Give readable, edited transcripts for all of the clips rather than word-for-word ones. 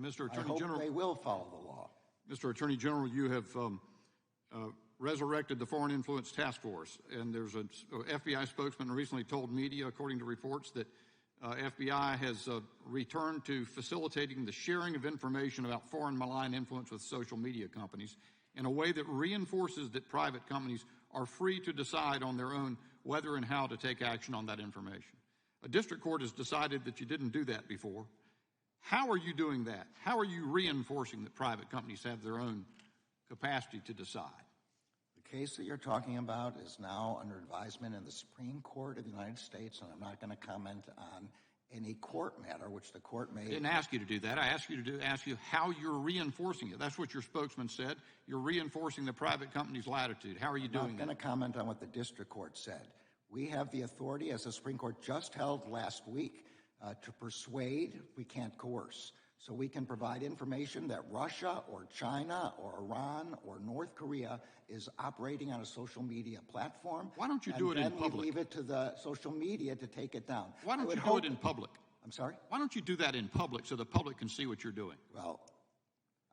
Mr. I Attorney hope General, they will follow the law. Mr. Attorney General, you have resurrected the Foreign Influence Task Force, and there's a FBI spokesman recently told media, according to reports, that FBI has returned to facilitating the sharing of information about foreign malign influence with social media companies in a way that reinforces that private companies are free to decide on their own whether and how to take action on that information. A district court has decided that you didn't do that before. How are you doing that? How are you reinforcing that private companies have their own capacity to decide? The case that you're talking about is now under advisement in the Supreme Court of the United States, and I'm not going to comment on any court matter which the court may. I didn't ask you to do that. I asked you to ask you how you're reinforcing it. That's what your spokesman said. You're reinforcing the private company's latitude. How are you doing that? I'm not going to comment on what the district court said. We have the authority, as the Supreme Court just held last week, to persuade. We can't coerce. So we can provide information that Russia or China or Iran or North Korea is operating on a social media platform. Why don't you do it in public? And then we leave it to the social media to take it down. Why don't you do it in public? I'm sorry? Why don't you do that in public so the public can see what you're doing? Well,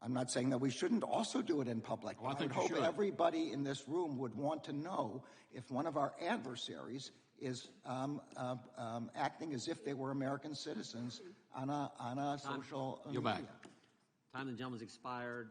I'm not saying that we shouldn't also do it in public. Well, I think would hope you should. Everybody in this room would want to know if one of our adversaries is acting as if they were American citizens on a social You're media. back. Time of the gentleman's expired.